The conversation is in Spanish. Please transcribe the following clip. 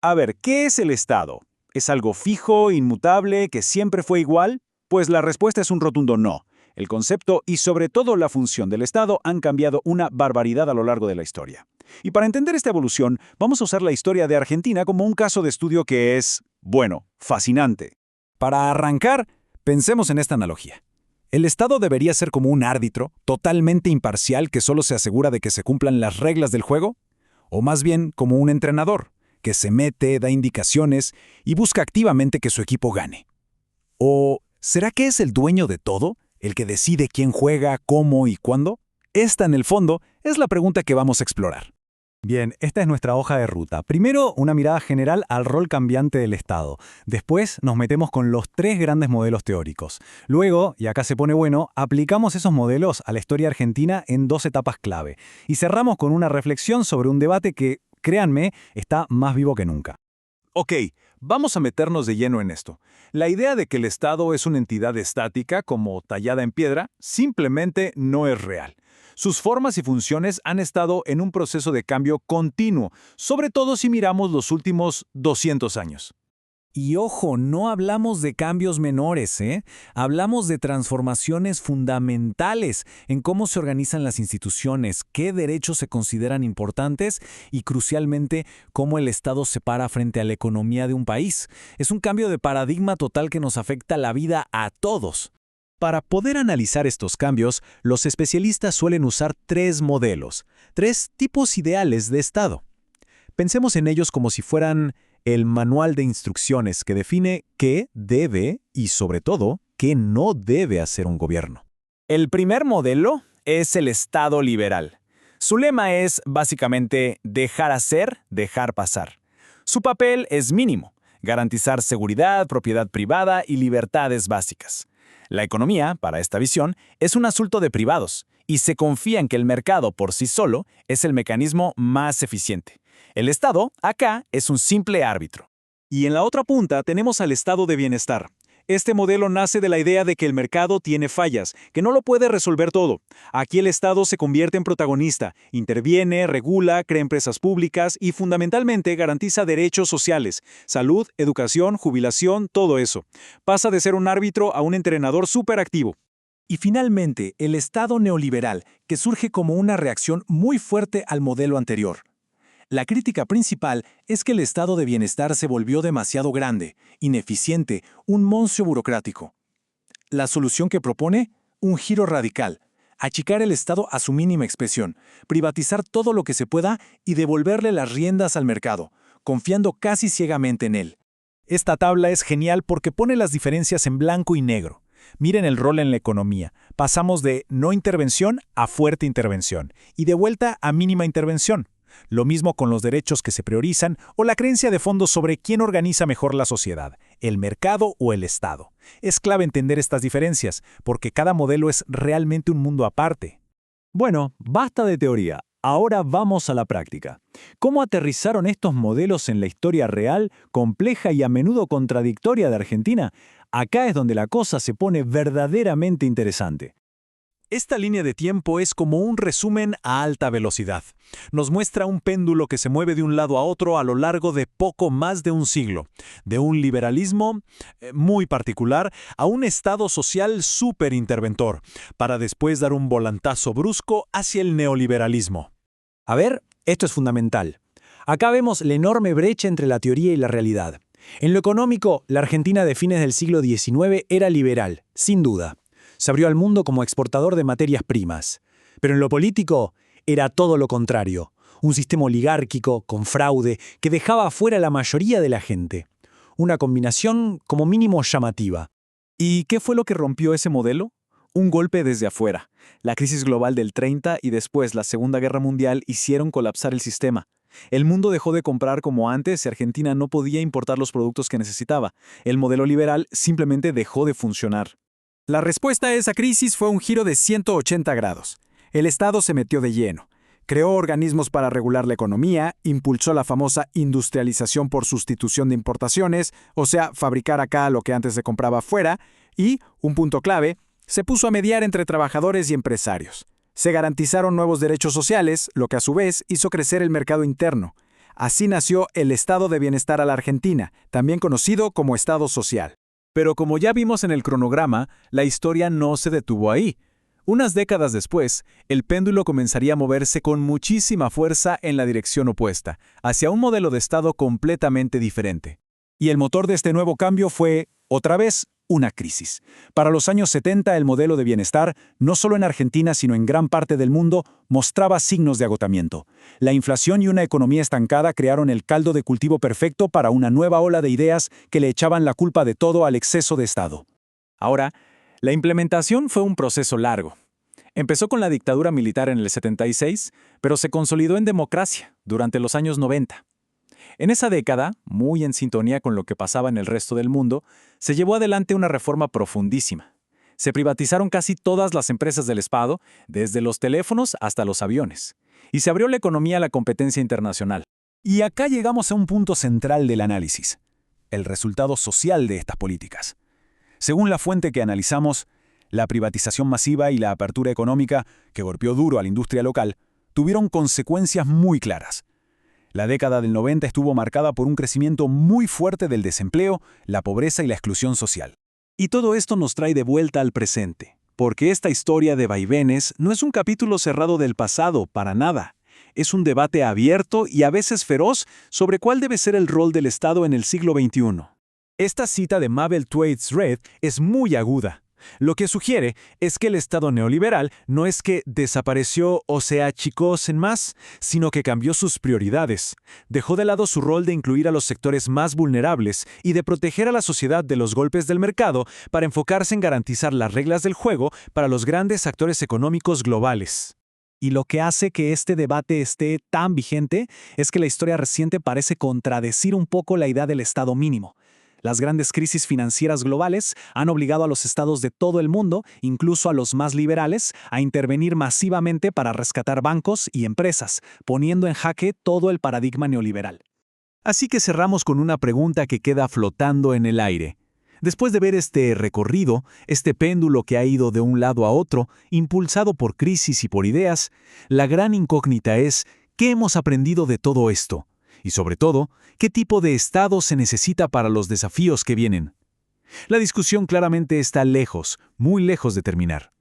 A ver, ¿qué es el Estado? ¿Es algo fijo, inmutable, que siempre fue igual? Pues la respuesta es un rotundo no. El concepto y sobre todo la función del Estado han cambiado una barbaridad a lo largo de la historia. Y para entender esta evolución, vamos a usar la historia de Argentina como un caso de estudio que es, bueno, fascinante. Para arrancar, pensemos en esta analogía. El Estado debería ser como un árbitro, totalmente imparcial que solo se asegura de que se cumplan las reglas del juego, o más bien como un entrenador, que se mete, da indicaciones y busca activamente que su equipo gane. ¿O será que es el dueño de todo, el que decide quién juega, cómo y cuándo? Esta, en el fondo, es la pregunta que vamos a explorar. Bien, esta es nuestra hoja de ruta. Primero, una mirada general al rol cambiante del Estado. Después, nos metemos con los 3 grandes modelos teóricos. Luego, y acá se pone bueno, aplicamos esos modelos a la historia argentina en 2 etapas clave. Y cerramos con una reflexión sobre un debate que, créanme, está más vivo que nunca. Ok, vamos a meternos de lleno en esto. La idea de que el Estado es una entidad estática, como tallada en piedra, simplemente no es real. Sus formas y funciones han estado en un proceso de cambio continuo, sobre todo si miramos los últimos 200 años. Y ojo, no hablamos de cambios menores, ¿eh? Hablamos de transformaciones fundamentales en cómo se organizan las instituciones, qué derechos se consideran importantes y, crucialmente, cómo el Estado se para frente a la economía de un país. Es un cambio de paradigma total que nos afecta la vida a todos. Para poder analizar estos cambios, los especialistas suelen usar 3 modelos, 3 tipos ideales de Estado. Pensemos en ellos como si fueran el manual de instrucciones que define qué debe y, sobre todo, qué no debe hacer un gobierno. El primer modelo es el Estado liberal. Su lema es, básicamente, dejar hacer, dejar pasar. Su papel es mínimo: garantizar seguridad, propiedad privada y libertades básicas. La economía, para esta visión, es un asunto de privados, y se confía en que el mercado por sí solo es el mecanismo más eficiente. El Estado, acá, es un simple árbitro. Y en la otra punta tenemos al estado de bienestar. Este modelo nace de la idea de que el mercado tiene fallas, que no lo puede resolver todo. Aquí el Estado se convierte en protagonista, interviene, regula, crea empresas públicas y fundamentalmente garantiza derechos sociales, salud, educación, jubilación, todo eso. Pasa de ser un árbitro a un entrenador superactivo. Y finalmente, el Estado neoliberal, que surge como una reacción muy fuerte al modelo anterior. La crítica principal es que el estado de bienestar se volvió demasiado grande, ineficiente, un monstruo burocrático. La solución que propone: un giro radical: achicar el Estado a su mínima expresión, privatizar todo lo que se pueda y devolverle las riendas al mercado, confiando casi ciegamente en él. Esta tabla es genial porque pone las diferencias en blanco y negro. Miren el rol en la economía. Pasamos de no intervención a fuerte intervención y de vuelta a mínima intervención. Lo mismo con los derechos que se priorizan o la creencia de fondo sobre quién organiza mejor la sociedad, el mercado o el Estado. Es clave entender estas diferencias, porque cada modelo es realmente un mundo aparte. Bueno, basta de teoría. Ahora vamos a la práctica. ¿Cómo aterrizaron estos modelos en la historia real, compleja y a menudo contradictoria de Argentina? Acá es donde la cosa se pone verdaderamente interesante. Esta línea de tiempo es como un resumen a alta velocidad. Nos muestra un péndulo que se mueve de un lado a otro a lo largo de poco más de un siglo, de un liberalismo muy particular a un Estado social superinterventor, para después dar un volantazo brusco hacia el neoliberalismo. A ver, esto es fundamental. Acá vemos la enorme brecha entre la teoría y la realidad. En lo económico, la Argentina de fines del siglo XIX era liberal, sin duda. Se abrió al mundo como exportador de materias primas. Pero en lo político era todo lo contrario, un sistema oligárquico, con fraude, que dejaba afuera a la mayoría de la gente. Una combinación como mínimo llamativa. ¿Y qué fue lo que rompió ese modelo? Un golpe desde afuera. La crisis global del 30 y después la Segunda Guerra Mundial hicieron colapsar el sistema. El mundo dejó de comprar como antes y Argentina no podía importar los productos que necesitaba. El modelo liberal simplemente dejó de funcionar. La respuesta a esa crisis fue un giro de 180 grados. El Estado se metió de lleno. Creó organismos para regular la economía, impulsó la famosa industrialización por sustitución de importaciones, o sea, fabricar acá lo que antes se compraba afuera, y, un punto clave, se puso a mediar entre trabajadores y empresarios. Se garantizaron nuevos derechos sociales, lo que a su vez hizo crecer el mercado interno. Así nació el Estado de Bienestar a la Argentina, también conocido como Estado Social. Pero como ya vimos en el cronograma, la historia no se detuvo ahí. Unas décadas después, el péndulo comenzaría a moverse con muchísima fuerza en la dirección opuesta, hacia un modelo de Estado completamente diferente. Y el motor de este nuevo cambio fue, otra vez, una crisis. Para los años 70, el modelo de bienestar, no solo en Argentina sino en gran parte del mundo, mostraba signos de agotamiento. La inflación y una economía estancada crearon el caldo de cultivo perfecto para una nueva ola de ideas que le echaban la culpa de todo al exceso de Estado. Ahora, la implementación fue un proceso largo. Empezó con la dictadura militar en el 76, pero se consolidó en democracia durante los años 90. En esa década, muy en sintonía con lo que pasaba en el resto del mundo, se llevó adelante una reforma profundísima. Se privatizaron casi todas las empresas del Estado, desde los teléfonos hasta los aviones, y se abrió la economía a la competencia internacional. Y acá llegamos a un punto central del análisis: el resultado social de estas políticas. Según la fuente que analizamos, la privatización masiva y la apertura económica, que golpeó duro a la industria local, tuvieron consecuencias muy claras. La década del 90 estuvo marcada por un crecimiento muy fuerte del desempleo, la pobreza y la exclusión social. Y todo esto nos trae de vuelta al presente, porque esta historia de vaivenes no es un capítulo cerrado del pasado, para nada. Es un debate abierto y a veces feroz sobre cuál debe ser el rol del Estado en el siglo XXI. Esta cita de Mabel Thwaites-Reed es muy aguda. Lo que sugiere es que el Estado neoliberal no es que desapareció o se achicó en más, sino que cambió sus prioridades. Dejó de lado su rol de incluir a los sectores más vulnerables y de proteger a la sociedad de los golpes del mercado para enfocarse en garantizar las reglas del juego para los grandes actores económicos globales. Y lo que hace que este debate esté tan vigente es que la historia reciente parece contradecir un poco la idea del Estado mínimo. Las grandes crisis financieras globales han obligado a los estados de todo el mundo, incluso a los más liberales, a intervenir masivamente para rescatar bancos y empresas, poniendo en jaque todo el paradigma neoliberal. Así que cerramos con una pregunta que queda flotando en el aire. Después de ver este recorrido, este péndulo que ha ido de un lado a otro, impulsado por crisis y por ideas, la gran incógnita es: ¿qué hemos aprendido de todo esto? Y sobre todo, ¿qué tipo de Estado se necesita para los desafíos que vienen? La discusión claramente está lejos, muy lejos de terminar.